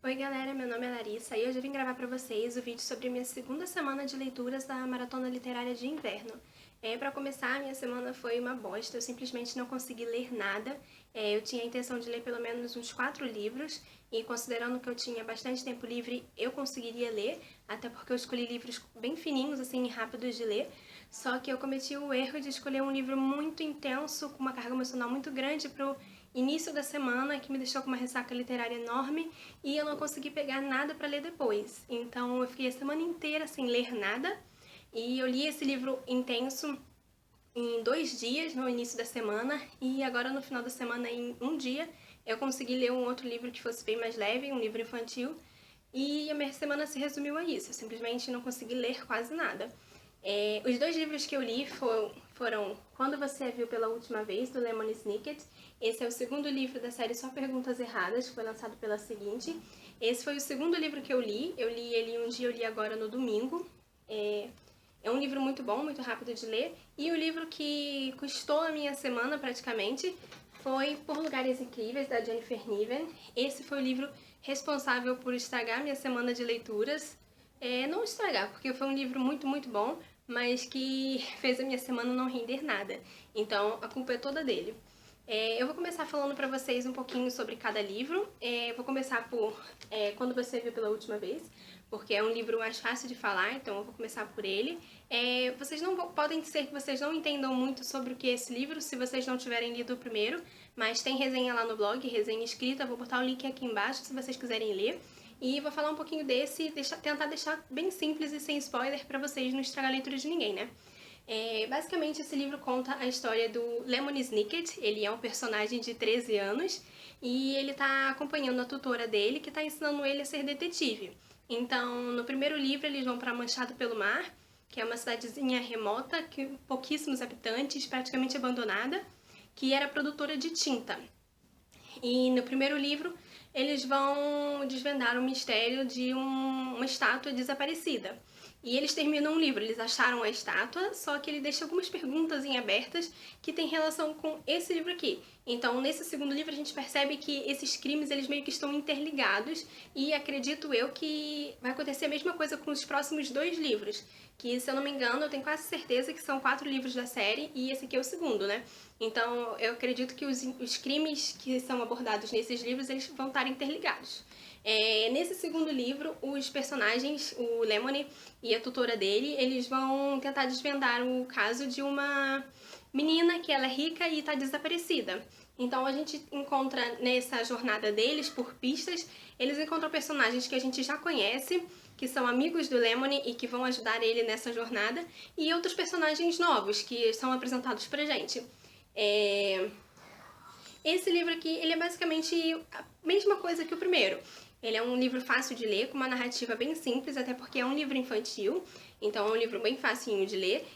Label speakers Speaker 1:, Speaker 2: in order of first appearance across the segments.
Speaker 1: Oi galera, meu nome é Larissa e hoje eu vim gravar pra vocês o vídeo sobre a minha segunda semana de leituras da Maratona Literária de Inverno. Pra começar, a minha semana foi uma bosta, eu simplesmente não consegui ler nada. Eu tinha a intenção de ler pelo menos uns 4 livros e considerando que eu tinha bastante tempo livre, eu conseguiria ler, até porque eu escolhi livros bem fininhos, assim, rápidos de ler. Só que eu cometi o erro de escolher um livro muito intenso, com uma carga emocional muito grande pro início da semana, que me deixou com uma ressaca literária enorme e eu não consegui pegar nada para ler depois. Então eu fiquei a semana inteira sem ler nada e eu li esse livro intenso em 2 dias no início da semana e agora no final da semana, em um dia, eu consegui ler um outro livro que fosse bem mais leve, um livro infantil, e a minha semana se resumiu a isso, eu simplesmente não consegui ler quase nada. Os 2 livros que eu li foram Quando Você a Viu Pela Última Vez, do Lemony Snicket. Esse é o segundo livro da série Só Perguntas Erradas, que foi lançado pela Seguinte. Esse foi o segundo livro que eu li ele um dia, eu li agora no domingo. É um livro muito bom, muito rápido de ler. E o livro que custou a minha semana, praticamente, foi Por Lugares Incríveis, da Jennifer Niven. Esse foi o livro responsável por estragar minha semana de leituras. Não estragar, porque foi um livro muito, muito bom, mas que fez a minha semana não render nada. Então, a culpa é toda dele. Eu vou começar falando pra vocês um pouquinho sobre cada livro. Vou começar por Quando Você Viu Pela Última Vez, porque é um livro mais fácil de falar, então eu vou começar por ele. Vocês não podem ser que vocês não entendam muito sobre o que é esse livro, se vocês não tiverem lido o primeiro, mas tem resenha lá no blog, resenha escrita, vou botar o link aqui embaixo se vocês quiserem ler. E vou falar um pouquinho desse e tentar deixar bem simples e sem spoiler pra vocês não estragar a leitura de ninguém, né? Basicamente, esse livro conta a história do Lemony Snicket. Ele é um personagem de 13 anos e ele tá acompanhando a tutora dele, que tá ensinando ele a ser detetive. Então, no primeiro livro, eles vão para Manchado pelo Mar, que é uma cidadezinha remota, que pouquíssimos habitantes, praticamente abandonada, que era produtora de tinta. E no primeiro livro, eles vão desvendar o mistério de uma estátua desaparecida. E eles terminam o livro, eles acharam a estátua, só que ele deixa algumas perguntas em abertas que tem relação com esse livro aqui. Então, nesse segundo livro, a gente percebe que esses crimes, eles meio que estão interligados, e acredito eu que vai acontecer a mesma coisa com os próximos 2 livros, que, se eu não me engano, eu tenho quase certeza que são 4 livros da série, e esse aqui é o segundo, né? Então, eu acredito que os crimes que são abordados nesses livros, eles vão estar interligados. Nesse segundo livro, os personagens, o Lemony e a tutora dele, eles vão tentar desvendar o caso de uma menina que ela é rica e está desaparecida. Então a gente encontra nessa jornada deles, por pistas, eles encontram personagens que a gente já conhece, que são amigos do Lemony e que vão ajudar ele nessa jornada, e outros personagens novos que são apresentados pra gente. Esse livro aqui, ele é basicamente a mesma coisa que o primeiro. Ele é um livro fácil de ler, com uma narrativa bem simples, até porque é um livro infantil, então é um livro bem facinho de ler.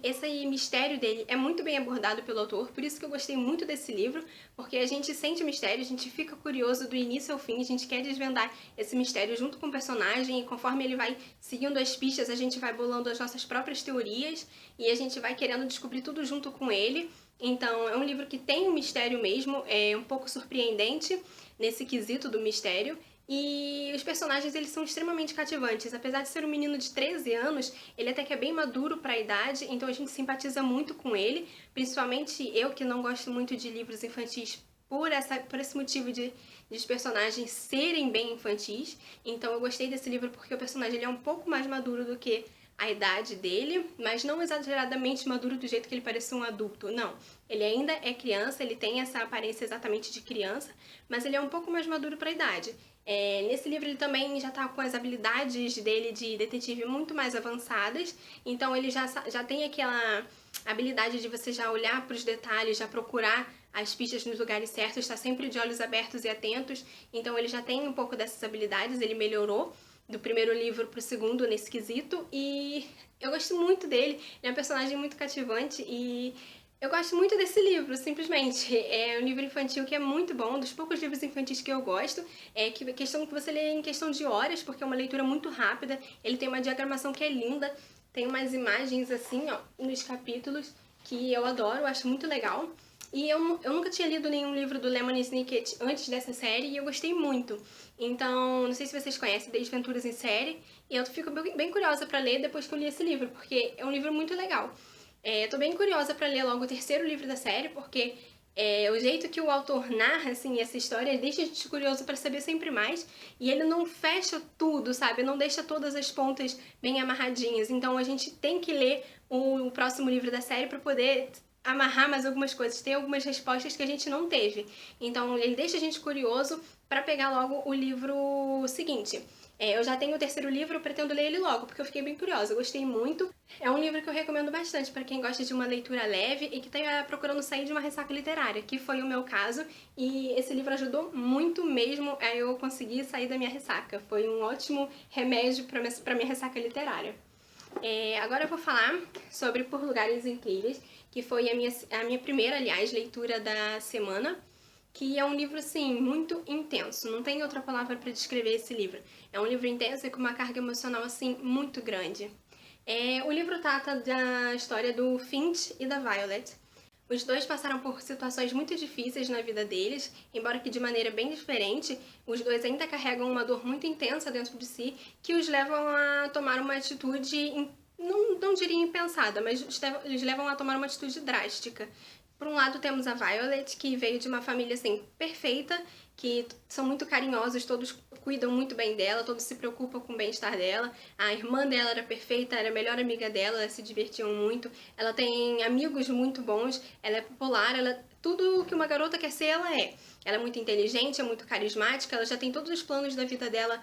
Speaker 1: Esse mistério dele é muito bem abordado pelo autor, por isso que eu gostei muito desse livro, porque a gente sente o mistério, a gente fica curioso do início ao fim, a gente quer desvendar esse mistério junto com o personagem, e conforme ele vai seguindo as pistas, a gente vai bolando as nossas próprias teorias, e a gente vai querendo descobrir tudo junto com ele. Então, é um livro que tem um mistério mesmo, é um pouco surpreendente nesse quesito do mistério, e os personagens, eles são extremamente cativantes. Apesar de ser um menino de 13 anos, ele até que é bem maduro para a idade, então a gente simpatiza muito com ele, principalmente eu que não gosto muito de livros infantis por esse motivo de os personagens serem bem infantis. Então eu gostei desse livro porque o personagem ele é um pouco mais maduro do que a idade dele, mas não exageradamente maduro do jeito que ele parece um adulto, não. Ele ainda é criança, ele tem essa aparência exatamente de criança, mas ele é um pouco mais maduro para a idade. Nesse livro ele também já tá com as habilidades dele de detetive muito mais avançadas, então ele já tem aquela habilidade de você já olhar para os detalhes, já procurar as pistas nos lugares certos, está sempre de olhos abertos e atentos, então ele já tem um pouco dessas habilidades, ele melhorou do primeiro livro pro segundo nesse quesito, e eu gosto muito dele, ele é um personagem muito cativante e eu gosto muito desse livro, simplesmente. É um livro infantil que é muito bom, um dos poucos livros infantis que eu gosto, questão que você lê em questão de horas, porque é uma leitura muito rápida, ele tem uma diagramação que é linda, tem umas imagens assim, ó, nos capítulos, que eu adoro, eu acho muito legal. E eu nunca tinha lido nenhum livro do Lemony Snicket antes dessa série e eu gostei muito. Então, não sei se vocês conhecem Desventuras em Série, e eu fico bem curiosa pra ler depois que eu li esse livro, porque é um livro muito legal. Eu tô bem curiosa pra ler logo o terceiro livro da série, porque o jeito que o autor narra, assim, essa história deixa a gente curioso pra saber sempre mais, e ele não fecha tudo, sabe? Não deixa todas as pontas bem amarradinhas. Então a gente tem que ler o próximo livro da série pra poder amarrar mais algumas coisas, ter algumas respostas que a gente não teve. Então ele deixa a gente curioso pra pegar logo o livro seguinte. Eu já tenho o terceiro livro, eu pretendo ler ele logo, porque eu fiquei bem curiosa, eu gostei muito. É um livro que eu recomendo bastante para quem gosta de uma leitura leve e que está procurando sair de uma ressaca literária, que foi o meu caso, e esse livro ajudou muito mesmo a eu conseguir sair da minha ressaca. Foi um ótimo remédio para minha ressaca literária. Agora eu vou falar sobre Por Lugares Incríveis, que foi a minha primeira, aliás, leitura da semana, que é um livro, assim, muito intenso. Não tem outra palavra para descrever esse livro. É um livro intenso e com uma carga emocional, assim, muito grande. O livro trata da história do Finch e da Violet. Os dois passaram por situações muito difíceis na vida deles, embora que de maneira bem diferente, os dois ainda carregam uma dor muito intensa dentro de si, que os levam a tomar uma atitude, não diria impensada, mas eles levam a tomar uma atitude drástica. Por um lado temos a Violet, que veio de uma família, assim, perfeita, que são muito carinhosos, todos cuidam muito bem dela, todos se preocupam com o bem-estar dela. A irmã dela era perfeita, era a melhor amiga dela, elas se divertiam muito. Ela tem amigos muito bons, ela é popular, tudo que uma garota quer ser, ela é. Ela é muito inteligente, é muito carismática, ela já tem todos os planos da vida dela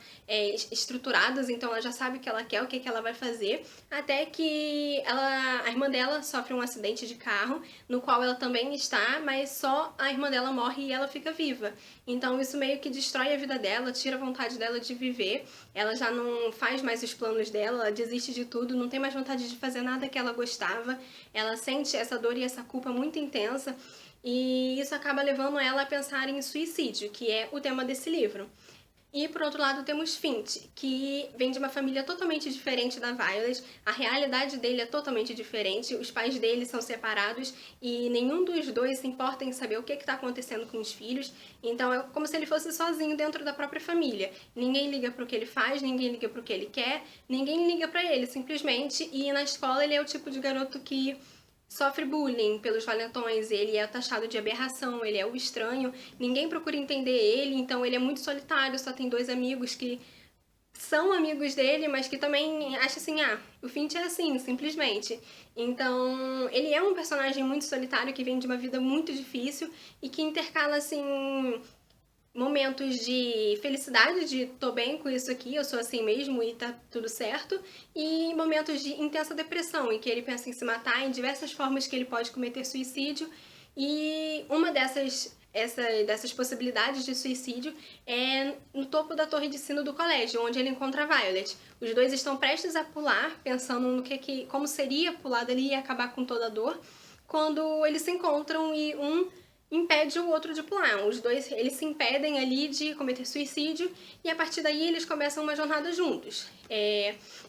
Speaker 1: estruturados, então ela já sabe o que ela quer, o que ela vai fazer, até que a irmã dela sofre um acidente de carro, no qual ela também está, mas só a irmã dela morre e ela fica viva. Então isso meio que destrói a vida dela, tira a vontade dela de viver, ela já não faz mais os planos dela, ela desiste de tudo, não tem mais vontade de fazer nada que ela gostava, ela sente essa dor e essa culpa muito intensa, e isso acaba levando ela a pensar em suicídio, que é o tema desse livro. E, por outro lado, temos Finch, que vem de uma família totalmente diferente da Violet. A realidade dele é totalmente diferente, os pais dele são separados e nenhum dos dois se importa em saber o que está acontecendo com os filhos. Então é como se ele fosse sozinho dentro da própria família. Ninguém liga para o que ele faz, ninguém liga para o que ele quer, ninguém liga para ele, simplesmente. E na escola ele é o tipo de garoto que sofre bullying pelos valentões, ele é taxado de aberração, ele é o estranho, ninguém procura entender ele, então ele é muito solitário, só tem dois amigos que são amigos dele, mas que também acham assim, o Finch é assim, simplesmente. Então, ele é um personagem muito solitário que vem de uma vida muito difícil e que intercala, assim, momentos de felicidade, de tô bem com isso aqui, eu sou assim mesmo e tá tudo certo, e momentos de intensa depressão, em que ele pensa em se matar, em diversas formas que ele pode cometer suicídio, e uma dessas possibilidades de suicídio é no topo da torre de sino do colégio, onde ele encontra a Violet. Os dois estão prestes a pular, pensando no como seria pular dali e acabar com toda a dor, quando eles se encontram e um impede o outro de pular. Os dois, eles se impedem ali de cometer suicídio e a partir daí eles começam uma jornada juntos.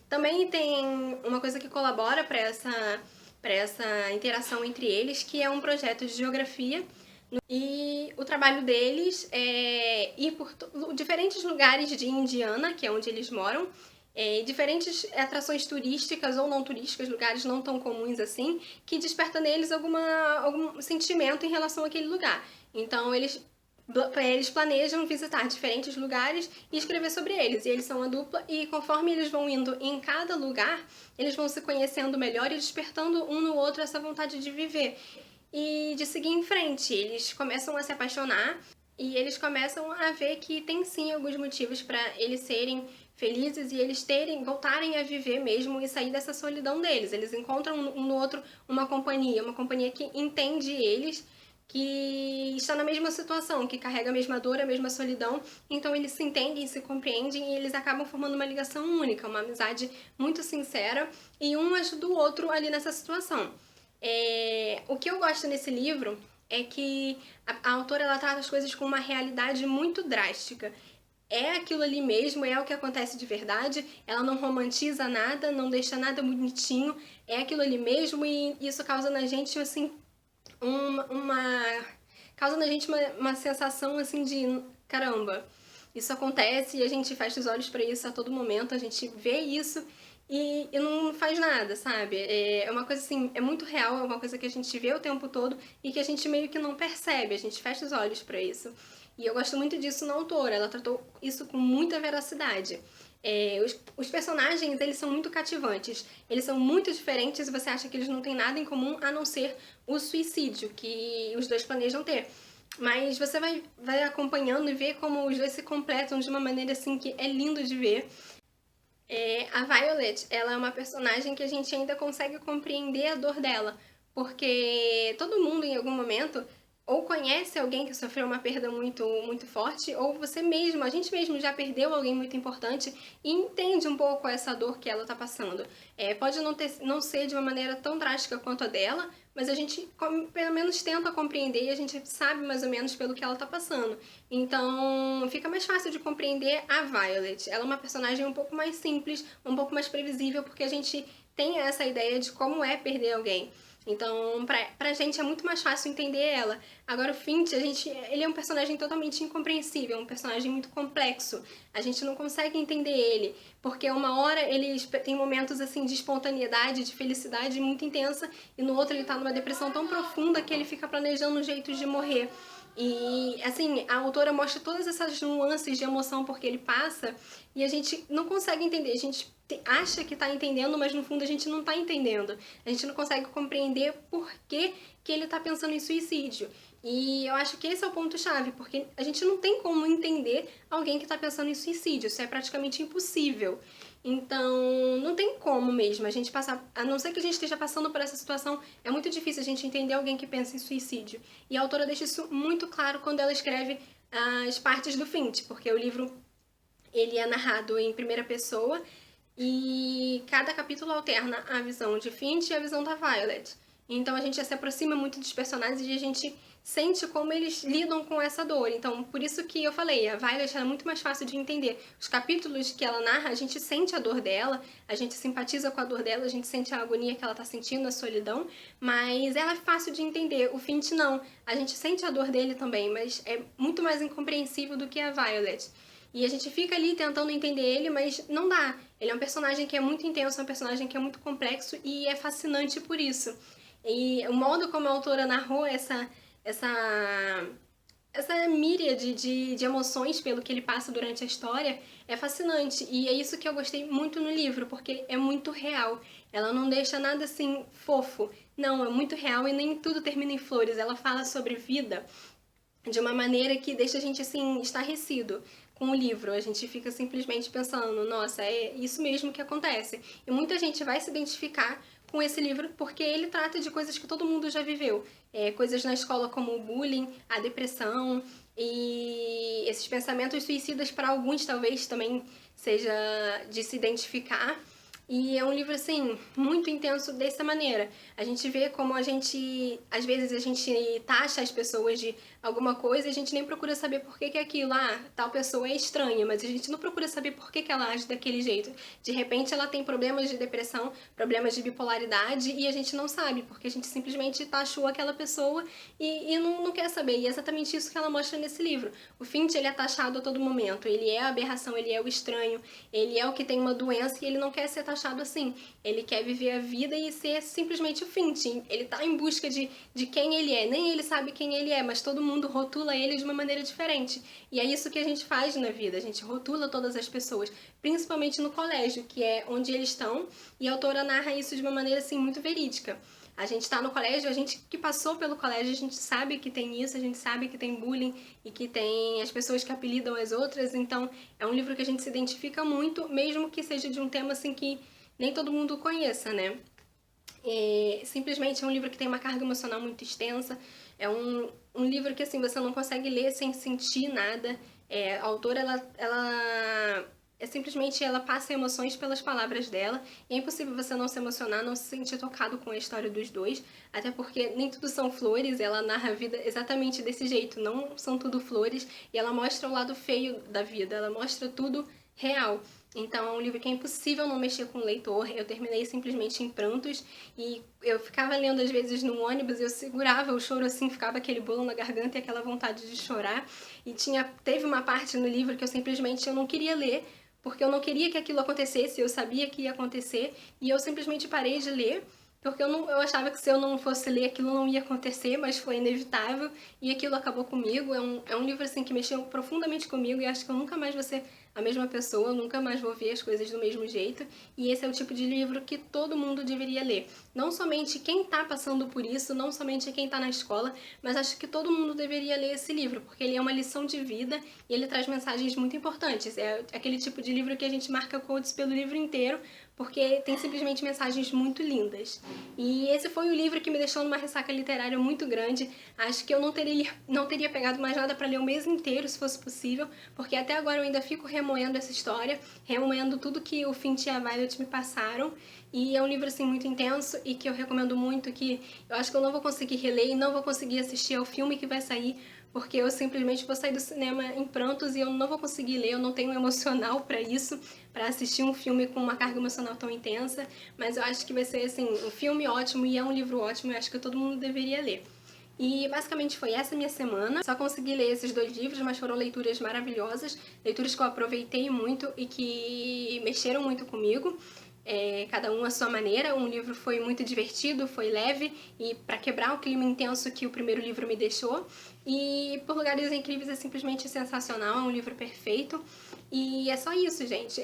Speaker 1: Também tem uma coisa que colabora para essa interação entre eles, que é um projeto de geografia. E o trabalho deles é ir por diferentes lugares de Indiana, que é onde eles moram, diferentes atrações turísticas ou não turísticas, lugares não tão comuns assim, que desperta neles algum sentimento em relação àquele lugar. Então eles planejam visitar diferentes lugares e escrever sobre eles. E eles são uma dupla e conforme eles vão indo em cada lugar, eles vão se conhecendo melhor e despertando um no outro essa vontade de viver e de seguir em frente. Eles começam a se apaixonar e eles começam a ver que tem sim alguns motivos para eles serem felizes e eles voltarem a viver mesmo e sair dessa solidão deles. Eles encontram um no outro uma companhia que entende eles, que está na mesma situação, que carrega a mesma dor, a mesma solidão, então eles se entendem, se compreendem e eles acabam formando uma ligação única, uma amizade muito sincera e um ajuda o outro ali nessa situação. O que eu gosto nesse livro é que a autora ela trata as coisas com uma realidade muito drástica. É aquilo ali mesmo, é o que acontece de verdade, ela não romantiza nada, não deixa nada bonitinho, é aquilo ali mesmo e isso causa na gente, assim, causa na gente uma sensação assim de caramba, isso acontece e a gente fecha os olhos pra isso a todo momento, a gente vê isso e não faz nada, sabe? É uma coisa assim, é muito real, é uma coisa que a gente vê o tempo todo e que a gente meio que não percebe, a gente fecha os olhos pra isso. E eu gosto muito disso na autora, ela tratou isso com muita veracidade. Os personagens, eles são muito cativantes, eles são muito diferentes e você acha que eles não têm nada em comum a não ser o suicídio que os dois planejam ter. Mas você vai acompanhando e vê como os dois se completam de uma maneira assim que é lindo de ver. A Violet, ela é uma personagem que a gente ainda consegue compreender a dor dela, porque todo mundo em algum momento ou conhece alguém que sofreu uma perda muito forte, ou você mesmo, a gente mesmo já perdeu alguém muito importante e entende um pouco essa dor que ela tá passando. Pode não ser de uma maneira tão drástica quanto a dela, mas a gente pelo menos tenta compreender e a gente sabe mais ou menos pelo que ela tá passando. Então fica mais fácil de compreender a Violet. Ela é uma personagem um pouco mais simples, um pouco mais previsível, porque a gente tem essa ideia de como é perder alguém. Então, pra gente é muito mais fácil entender ela. Agora, o Finch, ele é um personagem totalmente incompreensível, um personagem muito complexo. A gente não consegue entender ele, porque uma hora ele tem momentos assim de espontaneidade, de felicidade muito intensa, e no outro ele tá numa depressão tão profunda que ele fica planejando jeitos de morrer. E, assim, a autora mostra todas essas nuances de emoção porque ele passa e a gente não consegue entender. A gente acha que tá entendendo, mas no fundo a gente não tá entendendo. A gente não consegue compreender por que ele tá pensando em suicídio. E eu acho que esse é o ponto-chave, porque a gente não tem como entender alguém que tá pensando em suicídio. Isso é praticamente impossível. Então, não tem como mesmo a gente passar, a não ser que a gente esteja passando por essa situação, é muito difícil a gente entender alguém que pensa em suicídio. E a autora deixa isso muito claro quando ela escreve as partes do Finch, porque o livro ele é narrado em primeira pessoa e cada capítulo alterna a visão de Finch e a visão da Violet. Então a gente já se aproxima muito dos personagens e a gente sente como eles lidam com essa dor. Então, por isso que eu falei, a Violet é muito mais fácil de entender. Os capítulos que ela narra, a gente sente a dor dela, a gente simpatiza com a dor dela, a gente sente a agonia que ela tá sentindo, a solidão, mas ela é fácil de entender. O Finch não. A gente sente a dor dele também, mas é muito mais incompreensível do que a Violet. E a gente fica ali tentando entender ele, mas não dá. Ele é um personagem que é muito intenso, é um personagem que é muito complexo e é fascinante por isso. E o modo como a autora narrou essa míriade de emoções pelo que ele passa durante a história é fascinante. E é isso que eu gostei muito no livro, porque é muito real. Ela não deixa nada assim fofo. Não, é muito real e nem tudo termina em flores. Ela fala sobre vida de uma maneira que deixa a gente assim estarrecido com o livro. A gente fica simplesmente pensando, nossa, é isso mesmo que acontece. E muita gente vai se identificar com esse livro porque ele trata de coisas que todo mundo já viveu. Coisas na escola como o bullying, a depressão e esses pensamentos suicidas para alguns talvez também seja de se identificar. E é um livro, assim, muito intenso dessa maneira. A gente vê como às vezes a gente taxa as pessoas de alguma coisa e a gente nem procura saber por que é aquilo. Ah, tal pessoa é estranha, mas a gente não procura saber por que ela age daquele jeito. De repente ela tem problemas de depressão, problemas de bipolaridade e a gente não sabe, porque a gente simplesmente taxou aquela pessoa e não quer saber. E é exatamente isso que ela mostra nesse livro. O Finch, ele é taxado a todo momento. Ele é a aberração, ele é o estranho, ele é o que tem uma doença e ele não quer ser taxado assim. Ele quer viver a vida e ser simplesmente o Finch. Ele tá em busca de quem ele é. Nem ele sabe quem ele é, mas todo mundo rotula ele de uma maneira diferente. E é isso que a gente faz na vida. A gente rotula todas as pessoas, principalmente no colégio, que é onde eles estão. E a autora narra isso de uma maneira assim muito verídica. A gente tá no colégio, a gente que passou pelo colégio, a gente sabe que tem isso, a gente sabe que tem bullying e que tem as pessoas que apelidam as outras. Então, é um livro que a gente se identifica muito, mesmo que seja de um tema assim que nem todo mundo conheça, né? Simplesmente é um livro que tem uma carga emocional muito extensa, é um livro que assim você não consegue ler sem sentir nada. A autora, ela É simplesmente ela passa emoções pelas palavras dela, e é impossível você não se emocionar, não se sentir tocado com a história dos dois, até porque nem tudo são flores, ela narra a vida exatamente desse jeito, não são tudo flores, e ela mostra o lado feio da vida, ela mostra tudo real. Então é um livro que é impossível não mexer com o leitor. Eu terminei simplesmente em prantos e eu ficava lendo às vezes no ônibus, eu segurava o choro assim, ficava aquele bolo na garganta e aquela vontade de chorar. E teve uma parte no livro que eu não queria ler, porque eu não queria que aquilo acontecesse, eu sabia que ia acontecer, e eu simplesmente parei de ler, porque eu achava que se eu não fosse ler aquilo não ia acontecer, mas foi inevitável, e aquilo acabou comigo. É um livro assim que mexeu profundamente comigo, e acho que eu nunca mais vou ser a mesma pessoa, eu nunca mais vou ver as coisas do mesmo jeito, e esse é o tipo de livro que todo mundo deveria ler. Não somente quem tá passando por isso, não somente quem tá na escola, mas acho que todo mundo deveria ler esse livro, porque ele é uma lição de vida e ele traz mensagens muito importantes. É aquele tipo de livro que a gente marca quotes pelo livro inteiro, porque tem simplesmente mensagens muito lindas. E esse foi o livro que me deixou numa ressaca literária muito grande. Acho que eu não teria pegado mais nada para ler o mês inteiro, se fosse possível, porque até agora eu ainda fico remoendo essa história, remoendo tudo que o Finch e a Violet me passaram. E é um livro assim muito intenso e que eu recomendo muito, que eu acho que eu não vou conseguir reler e não vou conseguir assistir ao filme que vai sair, porque eu simplesmente vou sair do cinema em prantos e eu não vou conseguir ler, eu não tenho emocional para isso, para assistir um filme com uma carga emocional tão intensa, mas eu acho que vai ser assim, um filme ótimo e é um livro ótimo, eu acho que todo mundo deveria ler. E basicamente foi essa minha semana. Só consegui ler esses 2 livros, mas foram leituras maravilhosas, leituras que eu aproveitei muito e que mexeram muito comigo. Cada um à sua maneira. Um livro foi muito divertido, foi leve, e para quebrar o clima intenso que o primeiro livro me deixou. E Por Lugares Incríveis é simplesmente sensacional, é um livro perfeito. E é só isso, gente.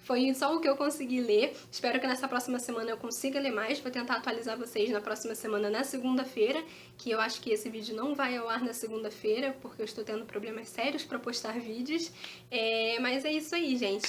Speaker 1: Foi só o que eu consegui ler. Espero que nessa próxima semana eu consiga ler mais. Vou tentar atualizar vocês na próxima semana, na segunda-feira, que eu acho que esse vídeo não vai ao ar na segunda-feira, porque eu estou tendo problemas sérios para postar vídeos. Mas é isso aí, gente.